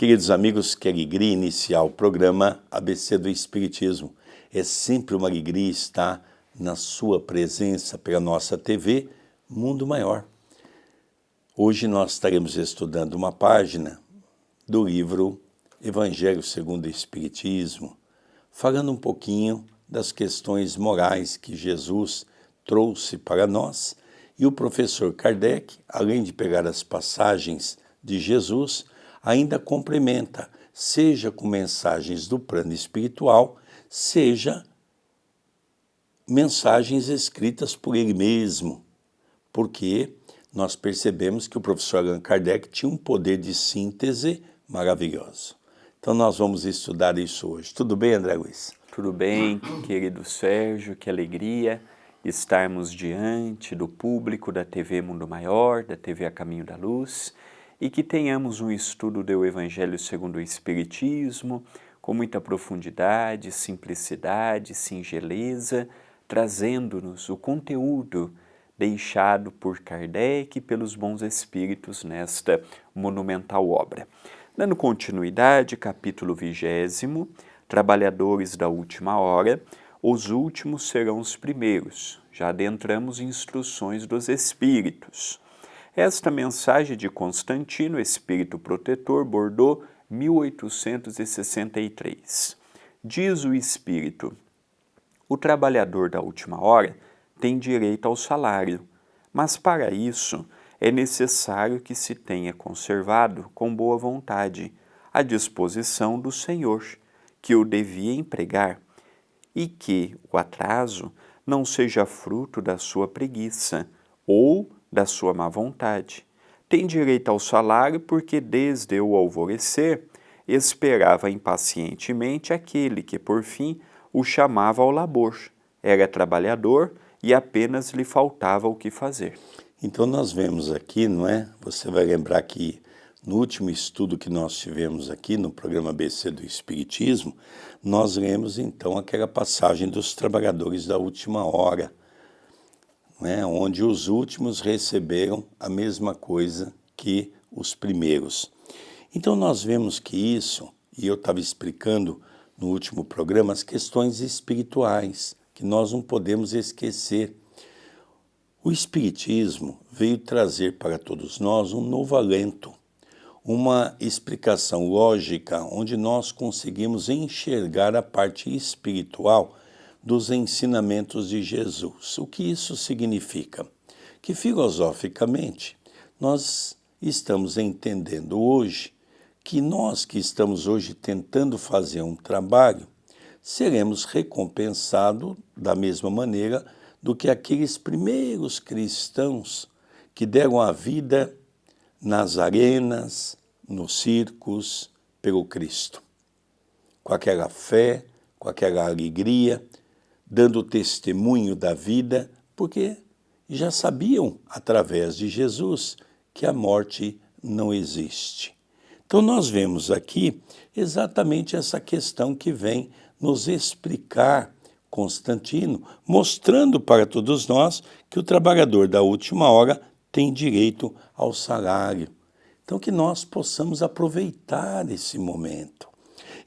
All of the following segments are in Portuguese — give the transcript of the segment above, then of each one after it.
Queridos amigos, que alegria iniciar o programa ABC do Espiritismo. É sempre uma alegria estar na sua presença pela nossa TV Mundo Maior. Hoje nós estaremos estudando uma página do livro Evangelho segundo o Espiritismo, falando um pouquinho das questões morais que Jesus trouxe para nós, e o professor Kardec, além de pegar as passagens de Jesus, ainda complementa, seja com mensagens do plano espiritual, seja mensagens escritas por ele mesmo, porque nós percebemos que o professor Allan Kardec tinha um poder de síntese maravilhoso. Então nós vamos estudar isso hoje. Tudo bem, André Luiz? Tudo bem, querido Sérgio, que alegria estarmos diante do público da TV Mundo Maior, da TV A Caminho da Luz, e que tenhamos um estudo do Evangelho segundo o Espiritismo, com muita profundidade, simplicidade, singeleza, trazendo-nos o conteúdo deixado por Kardec e pelos bons espíritos nesta monumental obra. Dando continuidade, capítulo 20, Trabalhadores da Última Hora, os últimos serão os primeiros. Já adentramos em instruções dos espíritos. Esta mensagem de Constantino, Espírito Protetor, Bordeaux, 1863. Diz o Espírito: o trabalhador da última hora tem direito ao salário, mas para isso é necessário que se tenha conservado com boa vontade à disposição do Senhor, que o devia empregar, e que o atraso não seja fruto da sua preguiça ou da sua má vontade. Tem direito ao salário porque desde o alvorecer esperava impacientemente aquele que por fim o chamava ao labor. Era trabalhador e apenas lhe faltava o que fazer. Então nós vemos aqui, não é? Você vai lembrar que no último estudo que nós tivemos aqui no programa ABC do Espiritismo, nós lemos então aquela passagem dos trabalhadores da última hora, né? Onde os últimos receberam a mesma coisa que os primeiros. Então nós vemos que isso, e eu estava explicando no último programa, as questões espirituais, que nós não podemos esquecer. O Espiritismo veio trazer para todos nós um novo alento, uma explicação lógica onde nós conseguimos enxergar a parte espiritual dos ensinamentos de Jesus. O que isso significa? Que filosoficamente nós estamos entendendo hoje que nós que estamos hoje tentando fazer um trabalho, seremos recompensados da mesma maneira do que aqueles primeiros cristãos que deram a vida nas arenas, nos circos, pelo Cristo. Com aquela fé, com aquela alegria, dando testemunho da vida, porque já sabiam, através de Jesus, que a morte não existe. Então nós vemos aqui exatamente essa questão que vem nos explicar Constantino, mostrando para todos nós que o trabalhador da última hora tem direito ao salário. Então que nós possamos aproveitar esse momento.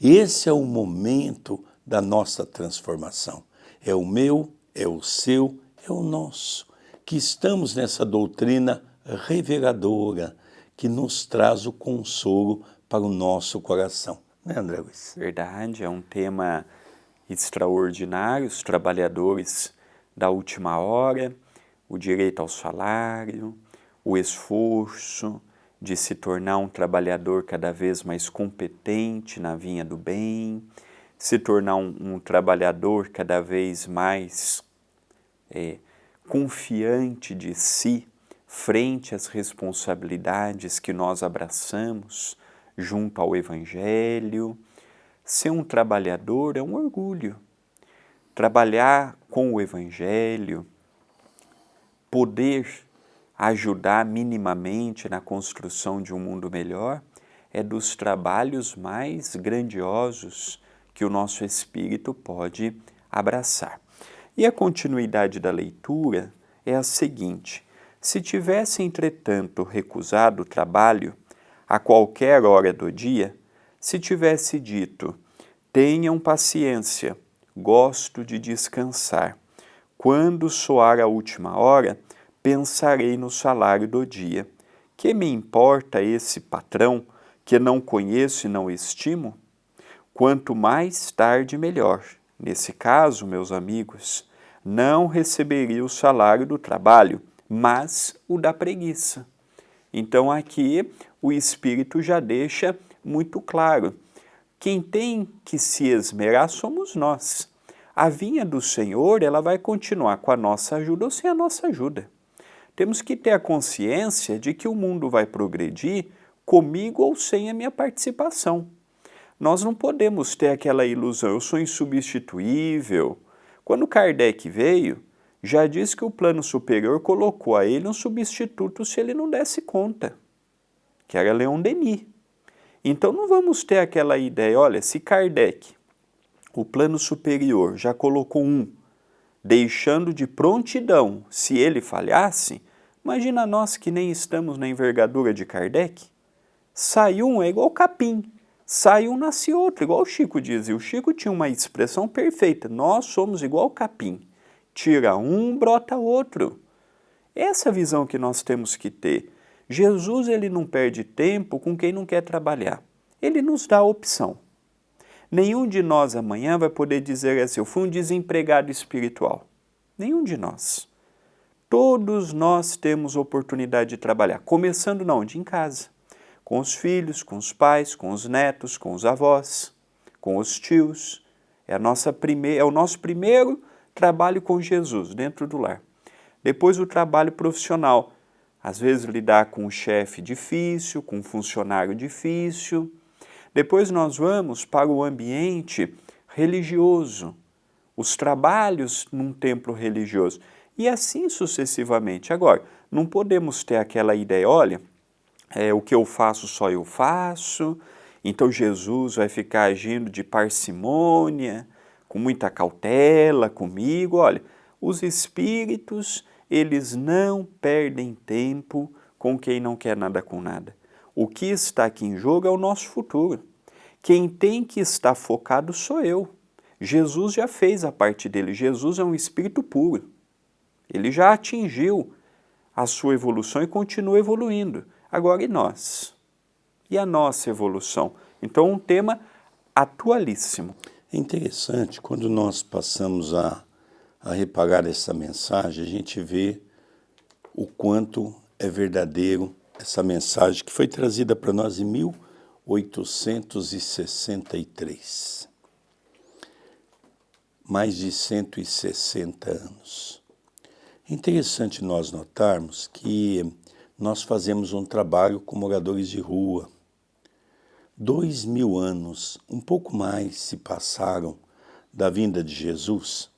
Esse é o momento da nossa transformação. É o meu, é o seu, é o nosso. Que estamos nessa doutrina reveladora, que nos traz o consolo para o nosso coração. Né, André Luiz? Verdade, é um tema extraordinário, os trabalhadores da última hora, o direito ao salário, o esforço de se tornar um trabalhador cada vez mais competente na vinha do bem, se tornar um trabalhador cada vez mais confiante de si, frente às responsabilidades que nós abraçamos junto ao Evangelho. Ser um trabalhador é um orgulho. Trabalhar com o Evangelho, poder ajudar minimamente na construção de um mundo melhor, é dos trabalhos mais grandiosos que o nosso espírito pode abraçar. E a continuidade da leitura é a seguinte: se tivesse, entretanto, recusado o trabalho a qualquer hora do dia, Se tivesse dito, tenham paciência, gosto de descansar. Quando soar a última hora, pensarei no salário do dia. Que me importa esse patrão que não conheço e não estimo? Quanto mais tarde, melhor. Nesse caso, meus amigos, não receberia o salário do trabalho, mas o da preguiça. Então aqui o Espírito já deixa muito claro. Quem tem que se esmerar somos nós. A vinha do Senhor, ela vai continuar com a nossa ajuda ou sem a nossa ajuda. Temos que ter a consciência de que o mundo vai progredir comigo ou sem a minha participação. Nós não podemos ter aquela ilusão, eu sou insubstituível. Quando Kardec veio, já disse que o plano superior colocou a ele um substituto se ele não desse conta, que era Leon Denis. Então não vamos ter aquela ideia, olha, se Kardec, o plano superior, já colocou um, deixando de prontidão, se ele falhasse, imagina nós que nem estamos na envergadura de Kardec. Sai um, é igual capim. Sai um, nasce outro, igual o Chico dizia. O Chico tinha uma expressão perfeita. Nós somos igual capim. Tira um, brota outro. Essa visão que nós temos que ter. Jesus, ele não perde tempo com quem não quer trabalhar. Ele nos dá a opção. Nenhum de nós amanhã vai poder dizer assim, eu fui um desempregado espiritual. Nenhum de nós. Todos nós temos oportunidade de trabalhar. Começando na onde? Em casa. Com os filhos, com os pais, com os netos, com os avós, com os tios. É o nosso primeiro trabalho com Jesus, dentro do lar. Depois o trabalho profissional. Às vezes lidar com um chefe difícil, com um funcionário difícil. Depois nós vamos para o ambiente religioso. Os trabalhos num templo religioso. E assim sucessivamente. Agora, não podemos ter aquela ideia, olha, o que eu faço só eu faço, então Jesus vai ficar agindo de parcimônia, com muita cautela comigo. Olha, os espíritos, eles não perdem tempo com quem não quer nada com nada. O que está aqui em jogo é o nosso futuro. Quem tem que estar focado sou eu. Jesus já fez a parte dele. Jesus é um espírito puro. Ele já atingiu a sua evolução e continua evoluindo. Agora, e nós? E a nossa evolução? Então, um tema atualíssimo. É interessante, quando nós passamos a reparar essa mensagem, a gente vê o quanto é verdadeiro essa mensagem que foi trazida para nós em 1863. Mais de 160 anos. É interessante nós notarmos que nós fazemos um trabalho com moradores de rua. 2000 anos, um pouco mais, se passaram da vinda de Jesus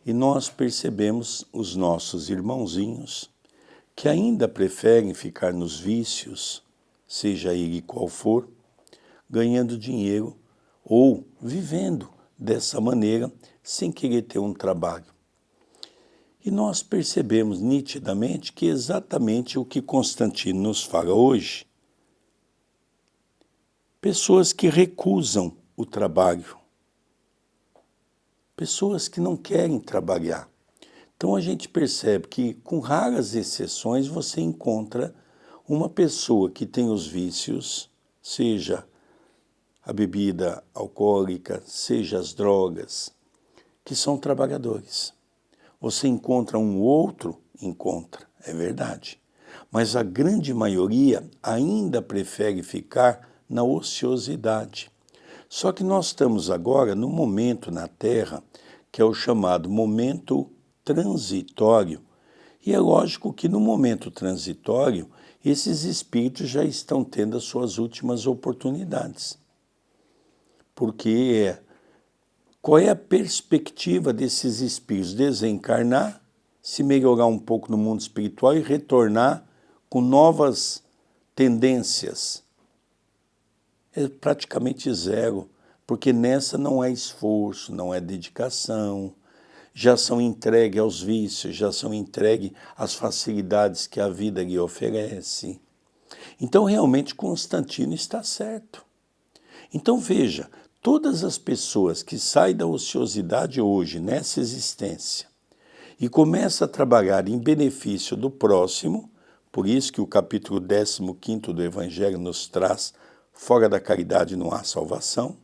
e nós percebemos os nossos irmãozinhos que ainda preferem ficar nos vícios, seja ele qual for, ganhando dinheiro ou vivendo dessa maneira sem querer ter um trabalho. E nós percebemos nitidamente que exatamente o que Constantino nos fala hoje, pessoas que recusam o trabalho, pessoas que não querem trabalhar. Então a gente percebe que, com raras exceções, você encontra uma pessoa que tem os vícios, seja a bebida alcoólica, seja as drogas, que são trabalhadores. Você encontra um outro? Encontra, é verdade. Mas a grande maioria ainda prefere ficar na ociosidade. Só que nós estamos agora num momento na Terra que é o chamado momento transitório. E é lógico que no momento transitório, esses espíritos já estão tendo as suas últimas oportunidades. Porque qual é a perspectiva desses espíritos? Desencarnar, se melhorar um pouco no mundo espiritual e retornar com novas tendências. É praticamente zero, porque nessa não é esforço, não é dedicação, já são entregues aos vícios, já são entregues às facilidades que a vida lhe oferece. Então, realmente, Constantino está certo. Então veja, todas as pessoas que saem da ociosidade hoje, nessa existência, e começam a trabalhar em benefício do próximo, por isso que o capítulo 15º do Evangelho nos traz, fora da caridade não há salvação.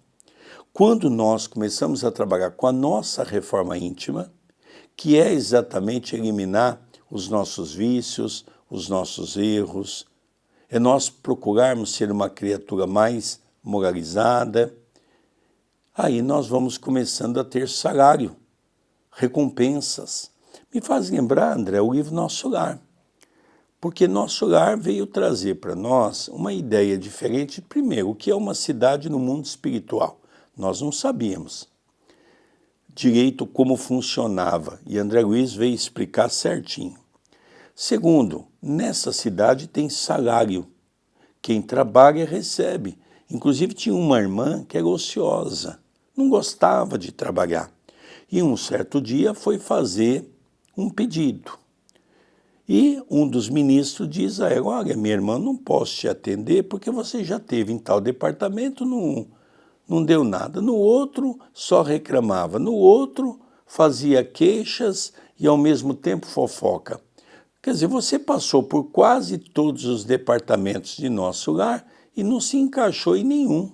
Quando nós começamos a trabalhar com a nossa reforma íntima, que é exatamente eliminar os nossos vícios, os nossos erros, é nós procurarmos ser uma criatura mais moralizada, aí nós vamos começando a ter salário, recompensas. Me faz lembrar, André, o livro Nosso Lar, porque Nosso Lar veio trazer para nós uma ideia diferente, primeiro, o que é uma cidade no mundo espiritual. Nós não sabíamos direito como funcionava, e André Luiz veio explicar certinho. Segundo, nessa cidade tem salário. Quem trabalha recebe. Inclusive tinha uma irmã que era ociosa, não gostava de trabalhar. E um certo dia foi fazer um pedido. E um dos ministros diz a ela, olha, minha irmã, não posso te atender porque você já esteve em tal departamento, não deu nada. No outro, só reclamava. No outro, fazia queixas e, ao mesmo tempo, fofoca. Quer dizer, você passou por quase todos os departamentos de Nosso Lar e não se encaixou em nenhum.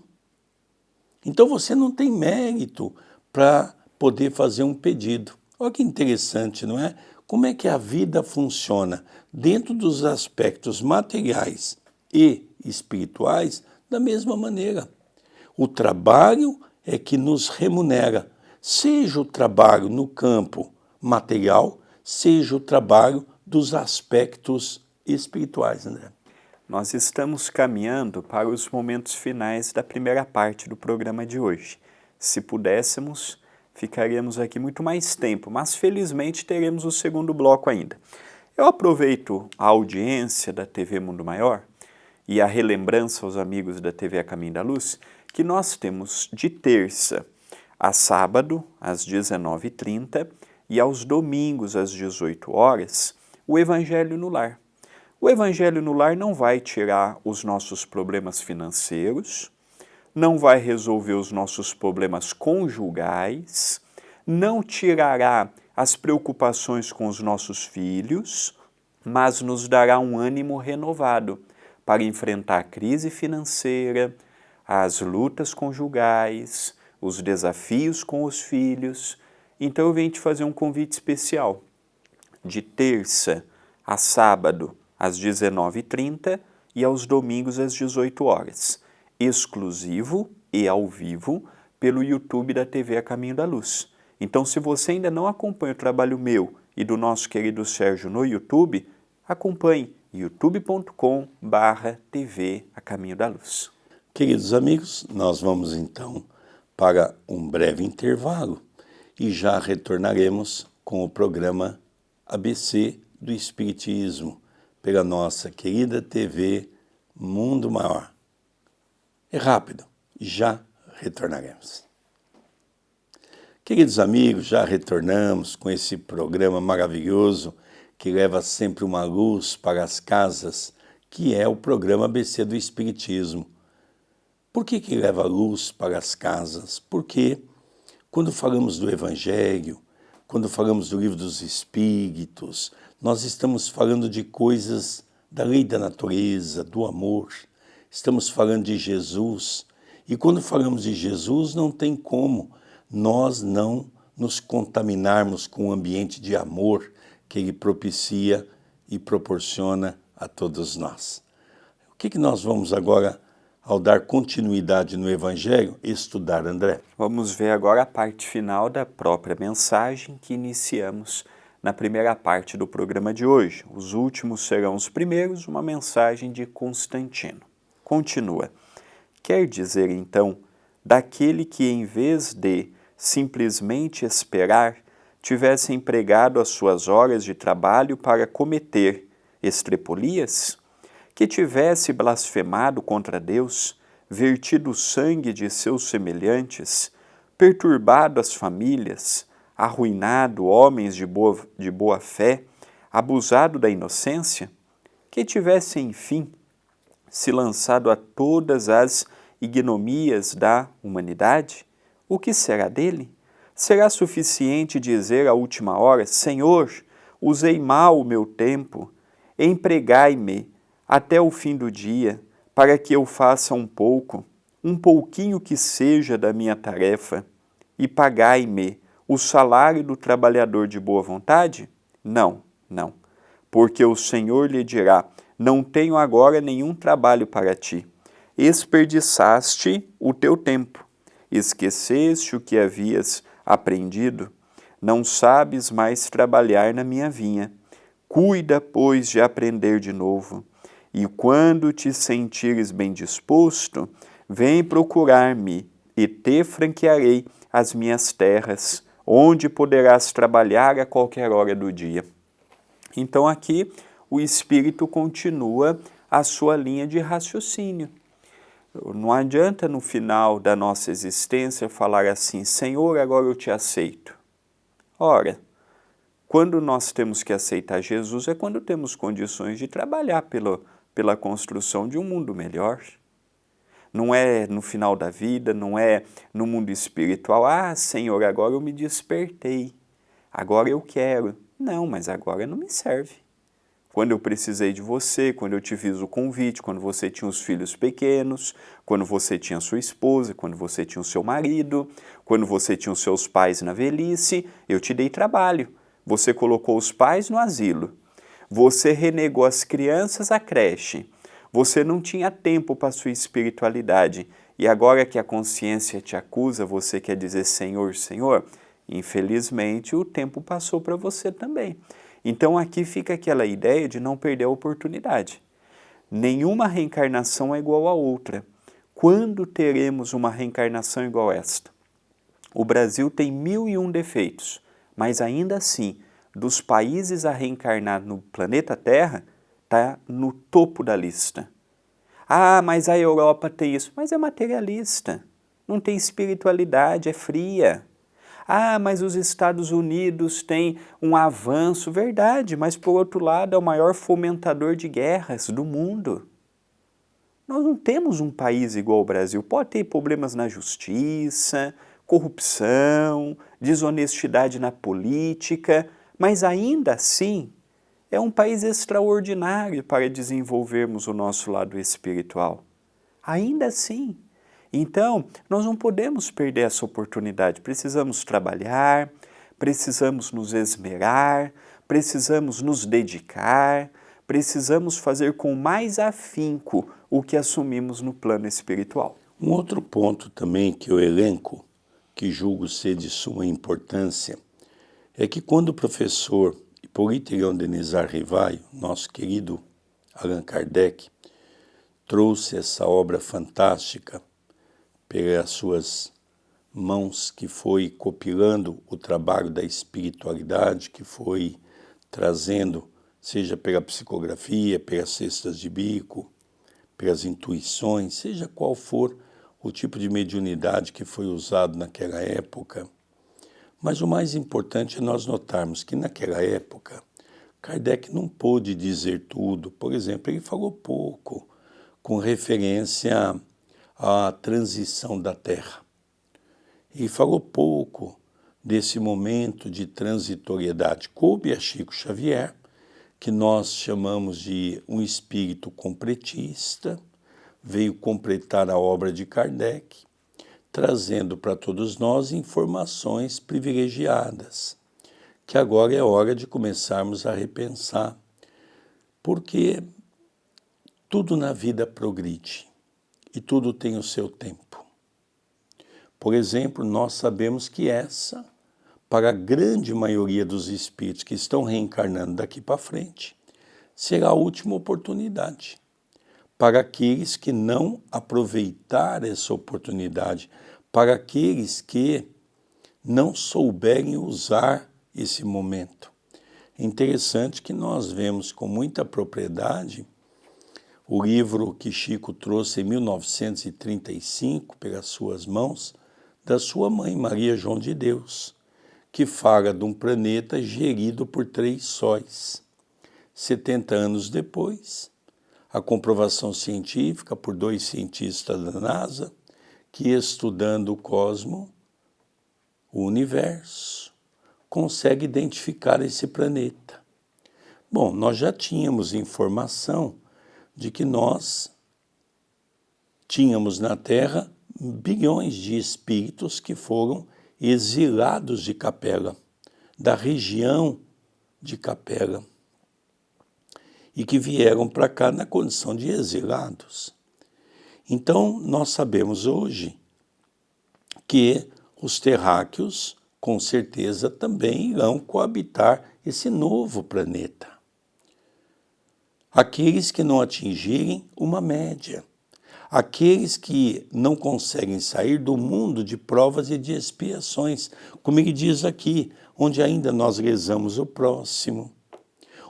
Então, você não tem mérito para poder fazer um pedido. Olha que interessante, não é? Como é que a vida funciona dentro dos aspectos materiais e espirituais da mesma maneira. O trabalho é que nos remunera, seja o trabalho no campo material, seja o trabalho dos aspectos espirituais, André. Nós estamos caminhando para os momentos finais da primeira parte do programa de hoje. Se pudéssemos, ficaríamos aqui muito mais tempo, mas felizmente teremos o segundo bloco ainda. Eu aproveito a audiência da TV Mundo Maior e a relembrança aos amigos da TV A Caminho da Luz, que nós temos de terça a sábado, às 19h30, e aos domingos, às 18 horas, o Evangelho no Lar. O Evangelho no Lar não vai tirar os nossos problemas financeiros, não vai resolver os nossos problemas conjugais, não tirará as preocupações com os nossos filhos, mas nos dará um ânimo renovado para enfrentar a crise financeira, as lutas conjugais, os desafios com os filhos. Então eu venho te fazer um convite especial. De terça a sábado, às 19h30 e aos domingos, às 18 horas. Exclusivo e ao vivo pelo YouTube da TV A Caminho da Luz. Então, se você ainda não acompanha o trabalho meu e do nosso querido Sérgio no YouTube, acompanhe youtube.com/TV A Caminho da Luz. Queridos amigos, nós vamos então para um breve intervalo e já retornaremos com o programa ABC do Espiritismo, pela nossa querida TV Mundo Maior. É rápido, já retornaremos. Queridos amigos, já retornamos com esse programa maravilhoso que leva sempre uma luz para as casas, que é o programa ABC do Espiritismo. Por que leva luz para as casas? Porque quando falamos do Evangelho, quando falamos do Livro dos Espíritos, nós estamos falando de coisas da lei da natureza, do amor. Estamos falando de Jesus. E quando falamos de Jesus, não tem como nós não nos contaminarmos com o ambiente de amor que Ele propicia e proporciona a todos nós. O que nós vamos agora, ao dar continuidade no Evangelho, estudar, André? Vamos ver agora a parte final da própria mensagem que iniciamos na primeira parte do programa de hoje. Os últimos serão os primeiros, uma mensagem de Constantino. Continua. Quer dizer, então, daquele que, em vez de simplesmente esperar, tivesse empregado as suas horas de trabalho para cometer estrepolias? Que tivesse blasfemado contra Deus, vertido o sangue de seus semelhantes, perturbado as famílias, arruinado homens de boa fé, abusado da inocência? Que tivesse, enfim, se lançado a todas as ignomías da humanidade? O que será dele? Será suficiente dizer à última hora: Senhor, usei mal o meu tempo, empregai-me até o fim do dia, para que eu faça um pouquinho que seja da minha tarefa, e pagai-me o salário do trabalhador de boa vontade? Não, não, porque o Senhor lhe dirá: não tenho agora nenhum trabalho para ti. Desperdiçaste o teu tempo, esqueceste o que havias aprendido, não sabes mais trabalhar na minha vinha. Cuida, pois, de aprender de novo, e quando te sentires bem disposto, vem procurar-me, e te franquearei as minhas terras, onde poderás trabalhar a qualquer hora do dia. Então aqui o Espírito continua a sua linha de raciocínio. Não adianta no final da nossa existência falar assim: Senhor, agora eu te aceito. Ora, quando nós temos que aceitar Jesus é quando temos condições de trabalhar pela construção de um mundo melhor. Não é no final da vida, não é no mundo espiritual. Ah, Senhor, agora eu me despertei, agora eu quero. Não, mas agora não me serve. Quando eu precisei de você, quando eu te fiz o convite, quando você tinha os filhos pequenos, quando você tinha sua esposa, quando você tinha o seu marido, quando você tinha os seus pais na velhice, eu te dei trabalho. Você colocou os pais no asilo. Você renegou as crianças à creche. Você não tinha tempo para a sua espiritualidade. E agora que a consciência te acusa, você quer dizer Senhor, Senhor? Infelizmente, o tempo passou para você também. Então aqui fica aquela ideia de não perder a oportunidade. Nenhuma reencarnação é igual a outra. Quando teremos uma reencarnação igual a esta? O Brasil tem 1001 defeitos, mas ainda assim, dos países a reencarnar no planeta Terra, está no topo da lista. Ah, mas a Europa tem isso. Mas é materialista, não tem espiritualidade, é fria. Ah, mas os Estados Unidos têm um avanço, verdade, mas por outro lado é o maior fomentador de guerras do mundo. Nós não temos um país igual ao Brasil. Pode ter problemas na justiça, corrupção, desonestidade na política, mas ainda assim é um país extraordinário para desenvolvermos o nosso lado espiritual. Ainda assim. Então, nós não podemos perder essa oportunidade. Precisamos trabalhar, precisamos nos esmerar, precisamos nos dedicar, precisamos fazer com mais afinco o que assumimos no plano espiritual. Um outro ponto também que eu elenco, que julgo ser de suma importância, é que quando o professor Hipólito Yrigon Denizar Rivaio, nosso querido Allan Kardec, trouxe essa obra fantástica pelas suas mãos, que foi compilando o trabalho da espiritualidade, que foi trazendo, seja pela psicografia, pelas cestas de bico, pelas intuições, seja qual for o tipo de mediunidade que foi usado naquela época. Mas o mais importante é nós notarmos que naquela época, Kardec não pôde dizer tudo. Por exemplo, ele falou pouco com referência à transição da Terra. Ele falou pouco desse momento de transitoriedade. Coube a Chico Xavier, que nós chamamos de um espírito completista, veio completar a obra de Kardec, trazendo para todos nós informações privilegiadas, que agora é hora de começarmos a repensar, porque tudo na vida progride e tudo tem o seu tempo. Por exemplo, nós sabemos que essa, para a grande maioria dos espíritos que estão reencarnando daqui para frente, será a última oportunidade. Para aqueles que não aproveitarem essa oportunidade, para aqueles que não souberem usar esse momento. É interessante que nós vemos com muita propriedade o livro que Chico trouxe em 1935, pelas suas mãos, da sua mãe, Maria João de Deus, que fala de um planeta gerido por 3 sóis. 70 anos depois, a comprovação científica por 2 cientistas da NASA, que estudando o cosmos, o universo, consegue identificar esse planeta. Bom, nós já tínhamos informação de que nós tínhamos na Terra bilhões de espíritos que foram exilados de Capela, da região de Capela, e que vieram para cá na condição de exilados. Então, nós sabemos hoje que os terráqueos, com certeza, também irão coabitar esse novo planeta. Aqueles que não atingirem uma média, aqueles que não conseguem sair do mundo de provas e de expiações, como ele diz aqui, onde ainda nós rezamos o próximo,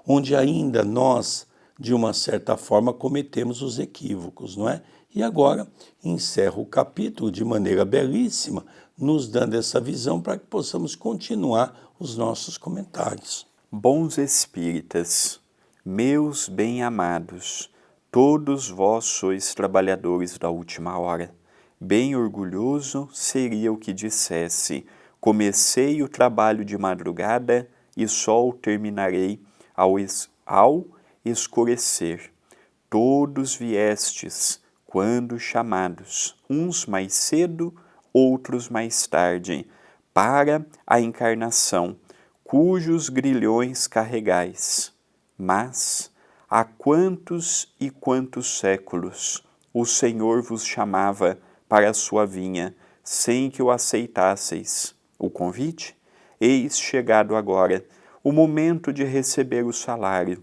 onde ainda nós, de uma certa forma, cometemos os equívocos, não é? E agora encerra o capítulo de maneira belíssima, nos dando essa visão para que possamos continuar os nossos comentários. Bons espíritas, meus bem-amados, todos vós sois trabalhadores da última hora. Bem orgulhoso seria o que dissesse: comecei o trabalho de madrugada e só o terminarei ao escurecer. Todos viestes, quando chamados, uns mais cedo, outros mais tarde, para a encarnação, cujos grilhões carregais. Mas há quantos e quantos séculos o Senhor vos chamava para a sua vinha, sem que o aceitasseis. O convite? Eis chegado agora o momento de receber o salário.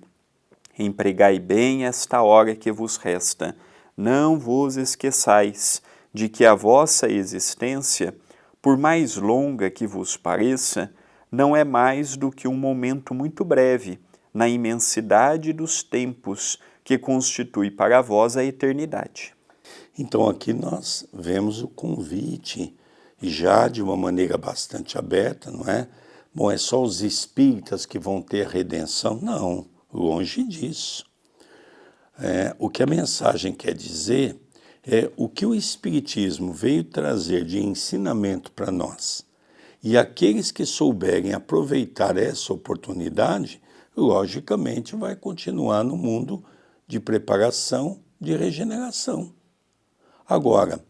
Empregai bem esta hora que vos resta. Não vos esqueçais de que a vossa existência, por mais longa que vos pareça, não é mais do que um momento muito breve na imensidade dos tempos que constitui para vós a eternidade. Então aqui nós vemos o convite, já de uma maneira bastante aberta, não é? Bom, é só os espíritas que vão ter redenção? Não, longe disso. O que a mensagem quer dizer é o que o Espiritismo veio trazer de ensinamento para nós. E aqueles que souberem aproveitar essa oportunidade, logicamente vai continuar no mundo de preparação, de regeneração. Agora,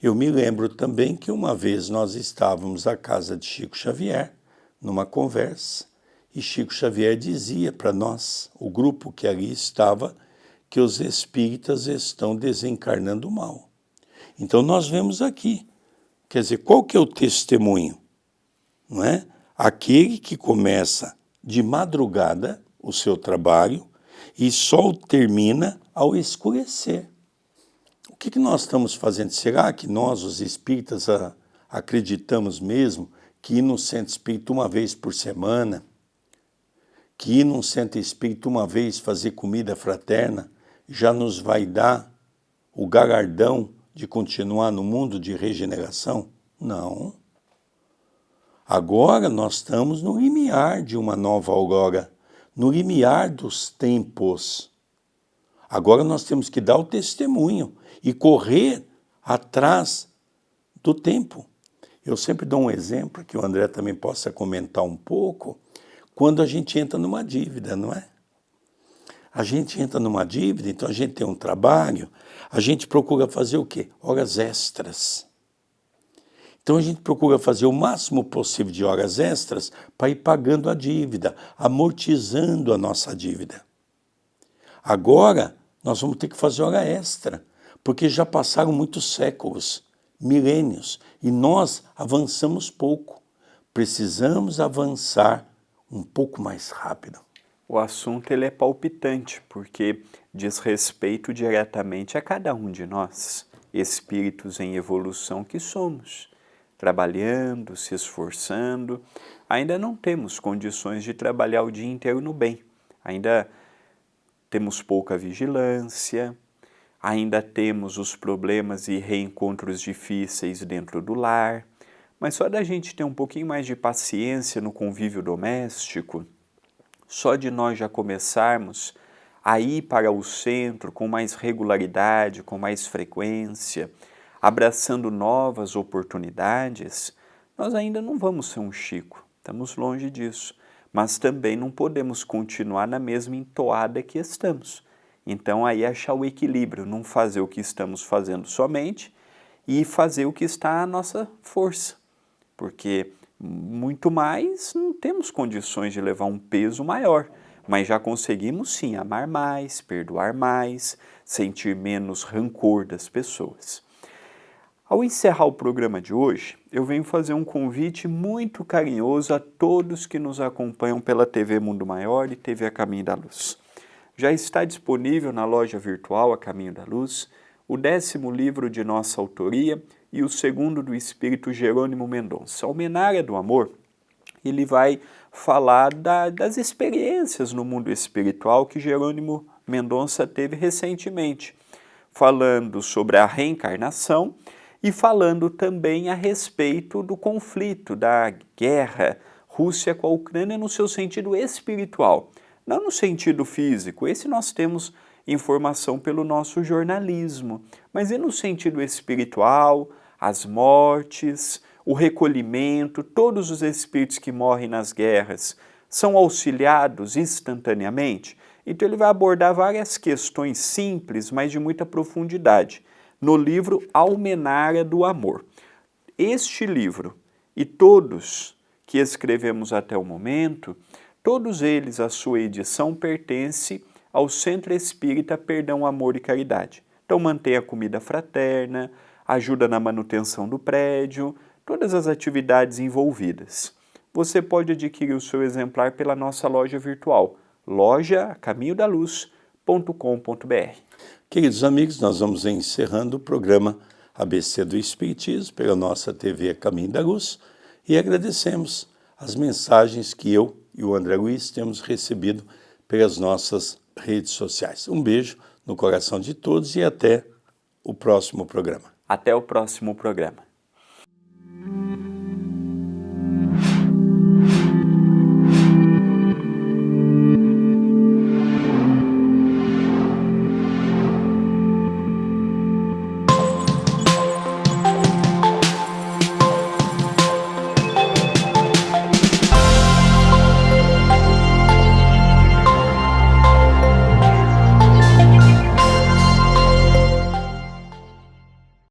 eu me lembro também que uma vez nós estávamos à casa de Chico Xavier, numa conversa, e Chico Xavier dizia para nós, o grupo que ali estava, que os espíritas estão desencarnando mal. Então nós vemos aqui, quer dizer, qual que é o testemunho? Não é? Aquele que começa de madrugada o seu trabalho e só o termina ao escurecer. O que nós estamos fazendo? Será que nós, os espíritas, acreditamos mesmo que ir no centro espírita uma vez por semana, que ir num centro espírita uma vez fazer comida fraterna, já nos vai dar o galardão de continuar no mundo de regeneração? Não. Agora nós estamos no limiar de uma nova aurora, no limiar dos tempos. Agora nós temos que dar o testemunho e correr atrás do tempo. Eu sempre dou um exemplo, que o André também possa comentar um pouco, quando a gente entra numa dívida, não é? A gente entra numa dívida, então a gente tem um trabalho, a gente procura fazer o quê? Horas extras. Então a gente procura fazer o máximo possível de horas extras para ir pagando a dívida, amortizando a nossa dívida. Agora nós vamos ter que fazer hora extra, porque já passaram muitos séculos, milênios, e nós avançamos pouco. Precisamos avançar um pouco mais rápido. O assunto ele é palpitante, porque diz respeito diretamente a cada um de nós, espíritos em evolução que somos, trabalhando, se esforçando. Ainda não temos condições de trabalhar o dia inteiro no bem, ainda temos pouca vigilância, ainda temos os problemas e reencontros difíceis dentro do lar, mas só da gente ter um pouquinho mais de paciência no convívio doméstico, só de nós já começarmos a ir para o centro com mais regularidade, com mais frequência, abraçando novas oportunidades, nós ainda não vamos ser um Chico, estamos longe disso. Mas também não podemos continuar na mesma entoada que estamos. Então aí achar o equilíbrio, não fazer o que estamos fazendo somente e fazer o que está à nossa força. Porque muito mais não temos condições de levar um peso maior, mas já conseguimos sim amar mais, perdoar mais, sentir menos rancor das pessoas. Ao encerrar o programa de hoje, eu venho fazer um convite muito carinhoso a todos que nos acompanham pela TV Mundo Maior e TV A Caminho da Luz. Já está disponível na loja virtual A Caminho da Luz o 10º livro de nossa autoria e o 2º do Espírito Jerônimo Mendonça. A Almenária do Amor, ele vai falar das experiências no mundo espiritual que Jerônimo Mendonça teve recentemente, falando sobre a reencarnação e falando também a respeito do conflito, da guerra Rússia com a Ucrânia no seu sentido espiritual, não no sentido físico. Esse nós temos informação pelo nosso jornalismo, mas e no sentido espiritual, as mortes, o recolhimento, todos os espíritos que morrem nas guerras são auxiliados instantaneamente? Então ele vai abordar várias questões simples, mas de muita profundidade, no livro Almenária do Amor. Este livro e todos que escrevemos até o momento, todos eles, a sua edição pertence ao Centro Espírita Perdão, Amor e Caridade. Então mantenha a comida fraterna, ajuda na manutenção do prédio, todas as atividades envolvidas. Você pode adquirir o seu exemplar pela nossa loja virtual, loja-caminhodaluz.com.br. Queridos amigos, nós vamos encerrando o programa ABC do Espiritismo pela nossa TV Caminho da Luz e agradecemos as mensagens que eu e o André Luiz temos recebido pelas nossas redes sociais. Um beijo no coração de todos e até o próximo programa. Até o próximo programa.